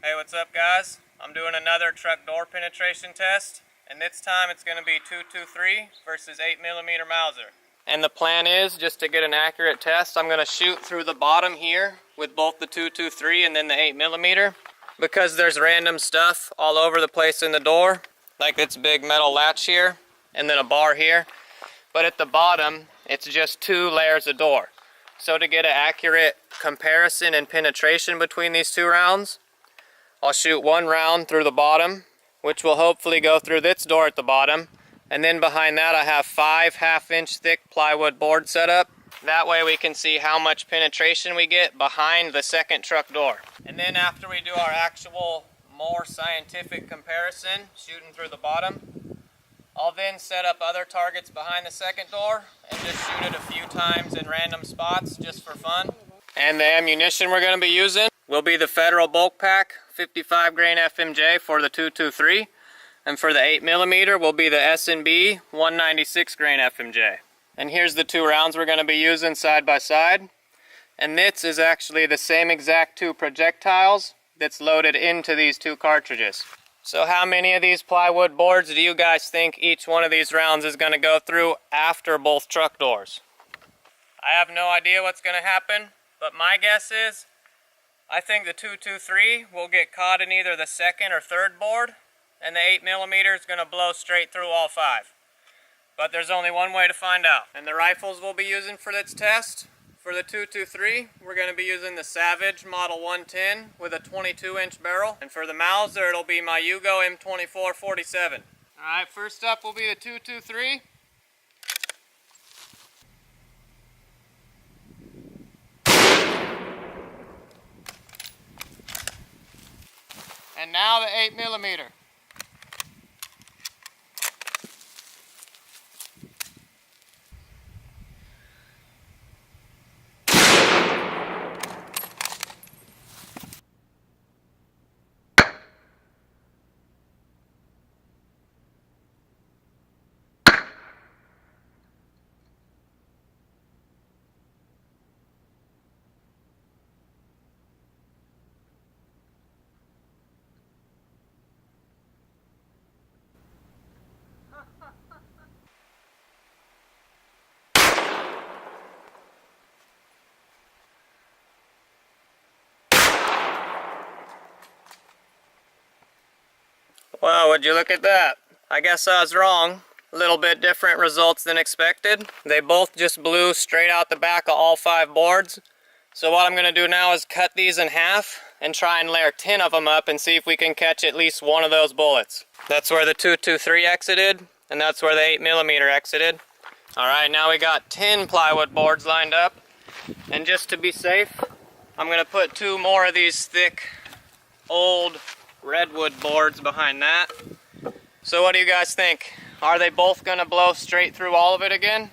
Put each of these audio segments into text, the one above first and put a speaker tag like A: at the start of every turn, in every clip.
A: Hey, what's up guys? I'm doing another truck door penetration test, and this time it's going to be 223 versus 8mm Mauser. And the plan is, just to get an accurate test, I'm going to shoot through the bottom here with both the 223 and then the 8mm, because there's random stuff all over the place in the door, like this big metal latch here and then a bar here. But at the bottom, it's just 2 layers of door. So to get an accurate comparison and penetration between these 2 rounds, I'll shoot 1 round through the bottom, which will hopefully go through this door at the bottom. And then behind that I have 5 half-inch thick plywood boards set up. That way we can see how much penetration we get behind the second truck door. And then after we do our actual, more scientific comparison, shooting through the bottom, I'll then set up other targets behind the second door and just shoot it a few times in random spots just for fun. And the ammunition we're going to be using will be the Federal Bulk Pack 55 grain FMJ for the 223, and for the 8mm will be the S&B 196 grain FMJ. And here's the 2 rounds we're going to be using side by side. And this is actually the same exact 2 projectiles that's loaded into these 2 cartridges. So how many of these plywood boards do you guys think each one of these rounds is going to go through after both truck doors? I have no idea what's going to happen, but my guess is I think the 223 will get caught in either the second or third board, and the 8mm is going to blow straight through all 5. But there's only one way to find out. And the rifles we'll be using for this test, for the 223, we're going to be using the Savage Model 110 with a 22-inch barrel. And for the Mauser, it'll be my Yugo M24-47. Alright, first up will be the 223. And now the 8mm. Wow, would you look at that? I guess I was wrong. A little bit different results than expected. They both just blew straight out the back of all 5 boards. So what I'm going to do now is cut these in half and try and layer 10 of them up and see if we can catch at least one of those bullets. That's where the 223 exited, and that's where the 8mm exited. Alright, now we got 10 plywood boards lined up. And just to be safe, I'm going to put 2 more of these thick, old redwood boards behind that. So what do you guys think? Are they both going to blow straight through all of it again?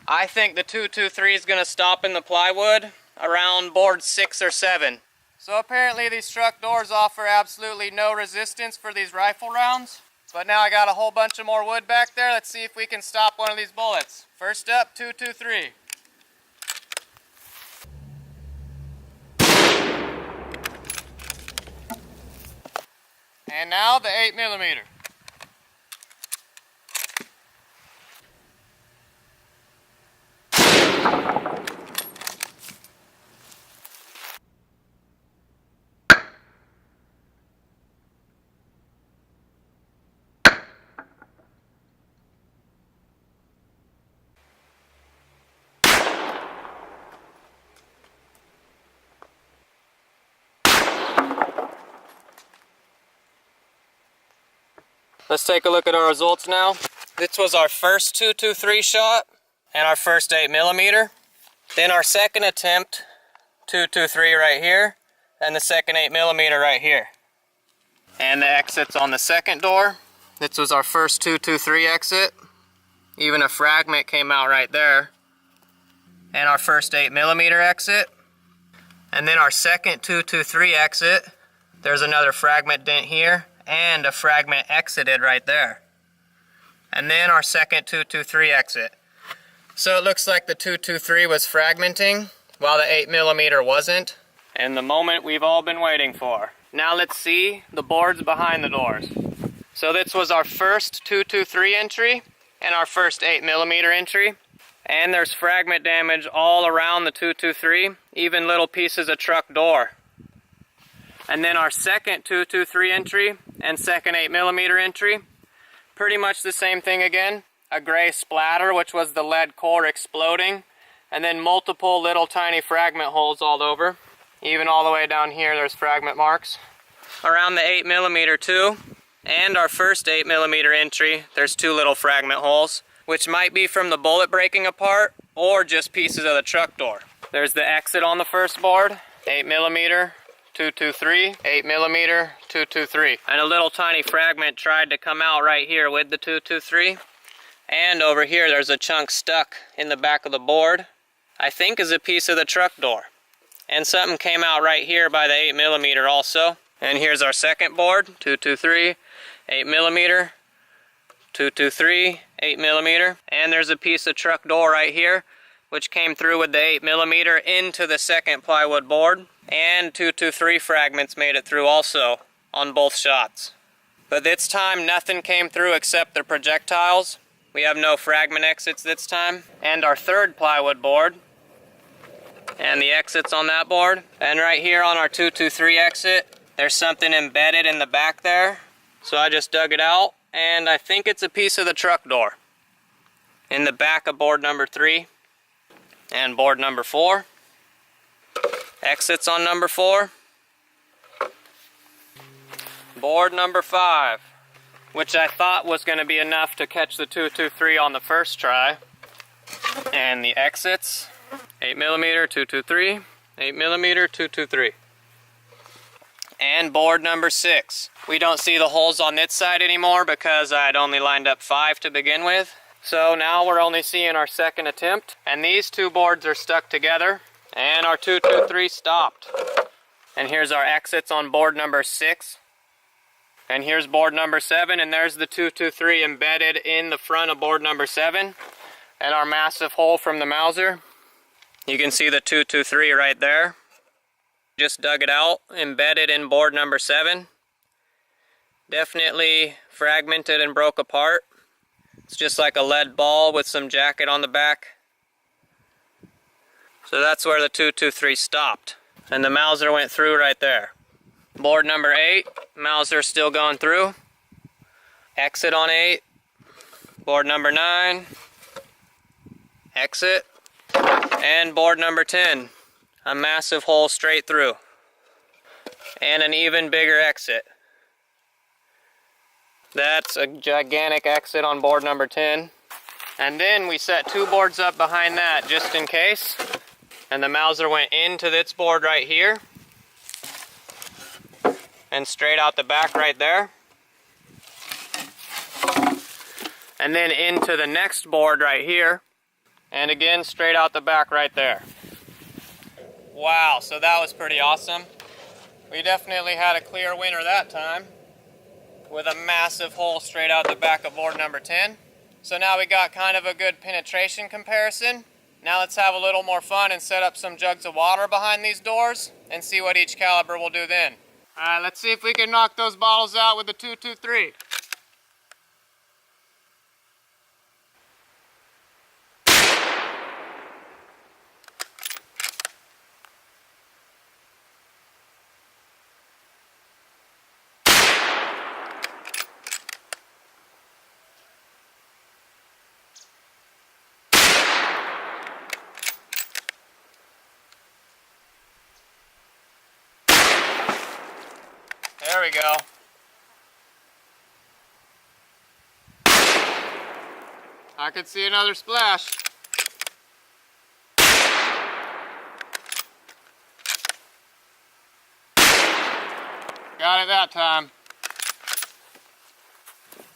A: I think the 223 is going to stop in the plywood around board 6 or 7. So apparently these truck doors offer absolutely no resistance for these rifle rounds. But now I got a whole bunch of more wood back there. Let's see if we can stop one of these bullets. First up, 223. And now the 8mm. Let's take a look at our results now. This was our first 223 shot and our first 8mm. Then our second attempt, 223 right here, and the second 8mm right here. And the exits on the second door. This was our first 223 exit. Even a fragment came out right there. And our first 8mm exit. And then our second 223 exit, there's another fragment dent here, and a fragment exited right there. And then our second 223 exit. So it looks like the 223 was fragmenting while the 8mm wasn't. And the moment we've all been waiting for. Now let's see the boards behind the doors. So this was our first 223 entry and our first 8mm entry. And there's fragment damage all around the 223, even little pieces of truck door. And then our second 223 entry and second 8mm entry, pretty much the same thing again. A gray splatter, which was the lead core exploding, and then multiple little tiny fragment holes all over. Even all the way down here, there's fragment marks. Around the 8mm too, and our first 8mm entry, there's two little fragment holes, which might be from the bullet breaking apart or just pieces of the truck door. There's the exit on the first board, 8mm, 223, 8mm, 223. And a little tiny fragment tried to come out right here with the 223. And over here there's a chunk stuck in the back of the board, I think is a piece of the truck door. And something came out right here by the 8mm also. And here's our second board, 223, 8mm, 223, 8mm. And there's a piece of truck door right here, which came through with the 8mm into the second plywood board. And 223 fragments made it through also on both shots. But this time nothing came through except the projectiles. We have no fragment exits this time. And our third plywood board. And the exits on that board. And right here on our 223 exit, there's something embedded in the back there. So I just dug it out, and I think it's a piece of the truck door. In the back of board number 3 and board number 4. Exits on number 4. Board number 5, which I thought was going to be enough to catch the 223 on the first try. And the exits, 8mm, 223, 8mm, 223. And board number 6. We don't see the holes on this side anymore because I'd only lined up 5 to begin with. So now we're only seeing our second attempt. And these two boards are stuck together. And our 223 stopped. And here's our exits on board number 6. And here's board number 7, and there's the 223 embedded in the front of board number 7. And our massive hole from the Mauser. You can see the 223 right there. Just dug it out, embedded in board number 7. Definitely fragmented and broke apart. It's just like a lead ball with some jacket on the back. So that's where the 223 stopped. And the Mauser went through right there. Board number 8, Mauser still going through. Exit on 8. Board number 9. Exit. And board number 10. A massive hole straight through. And an even bigger exit. That's a gigantic exit on board number 10. And then we set 2 boards up behind that just in case. And the Mauser went into this board right here. And straight out the back right there. And then into the next board right here. And again straight out the back right there. Wow, so that was pretty awesome. We definitely had a clear winner that time. With a massive hole straight out the back of board number 10. So now we got kind of a good penetration comparison. Now let's have a little more fun and set up some jugs of water behind these doors and see what each caliber will do then. Alright, let's see if we can knock those bottles out with the 223. There we go. I could see another splash. Got it that time.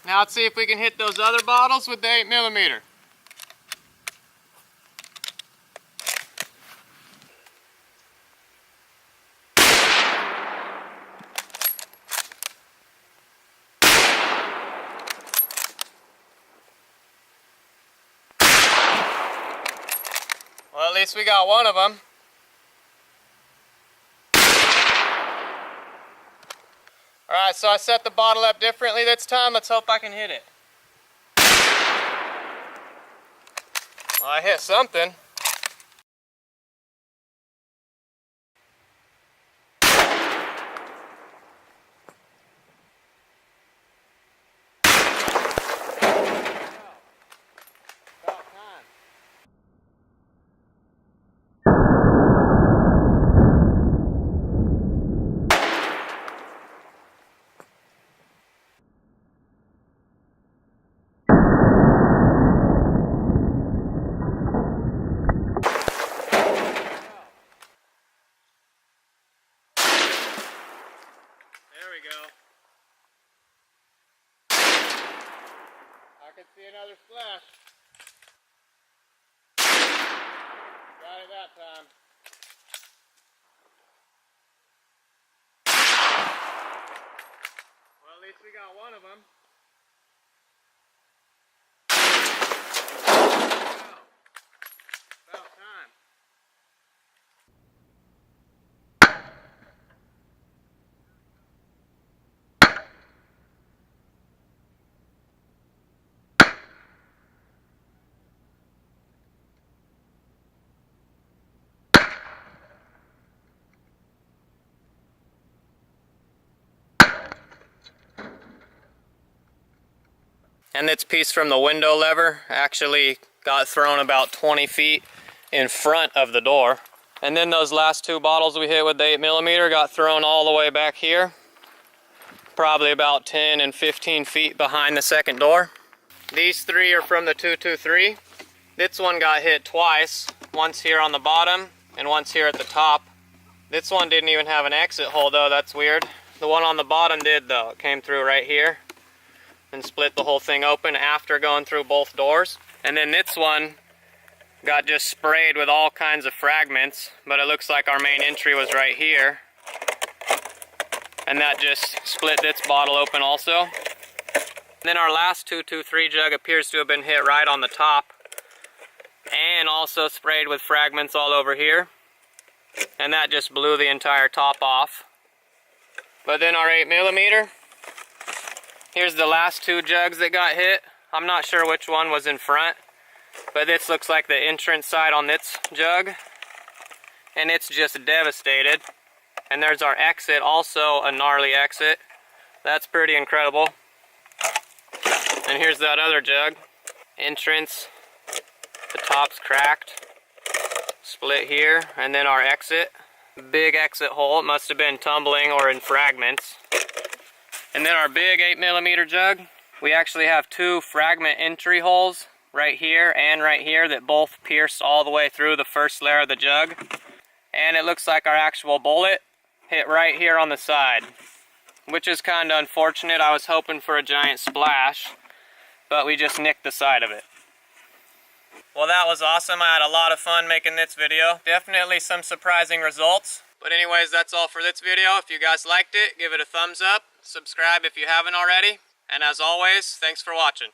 A: Now let's see if we can hit those other bottles with the 8mm. Well, at least we got one of them. Alright, so I set the bottle up differently this time. Let's hope I can hit it. Well, I hit something. There we go. I can see another splash. Got it that time. Well, at least we got one of them. Wow. About time. And this piece from the window lever actually got thrown about 20 feet in front of the door. And then those last two bottles we hit with the 8mm got thrown all the way back here, probably about 10 and 15 feet behind the second door. These three are from the 223. This one got hit twice, once here on the bottom and once here at the top. This one didn't even have an exit hole though, that's weird. The one on the bottom did though, it came through right here and split the whole thing open after going through both doors. And then this one got just sprayed with all kinds of fragments, but it looks like our main entry was right here. And that just split this bottle open also. And then our last 223 jug appears to have been hit right on the top and also sprayed with fragments all over here. And that just blew the entire top off. But then our 8mm, here's the last two jugs that got hit. I'm not sure which one was in front, but this looks like the entrance side on this jug. And it's just devastated. And there's our exit, also a gnarly exit. That's pretty incredible. And here's that other jug. Entrance, the top's cracked, split here, and then our exit. Big exit hole, it must have been tumbling or in fragments. And then our big 8mm jug, we actually have two fragment entry holes right here and right here that both pierced all the way through the first layer of the jug. And it looks like our actual bullet hit right here on the side, which is kind of unfortunate. I was hoping for a giant splash, but we just nicked the side of it. Well, that was awesome. I had a lot of fun making this video. Definitely some surprising results. But anyways, that's all for this video. If you guys liked it, give it a thumbs up. Subscribe if you haven't already. And as always, thanks for watching.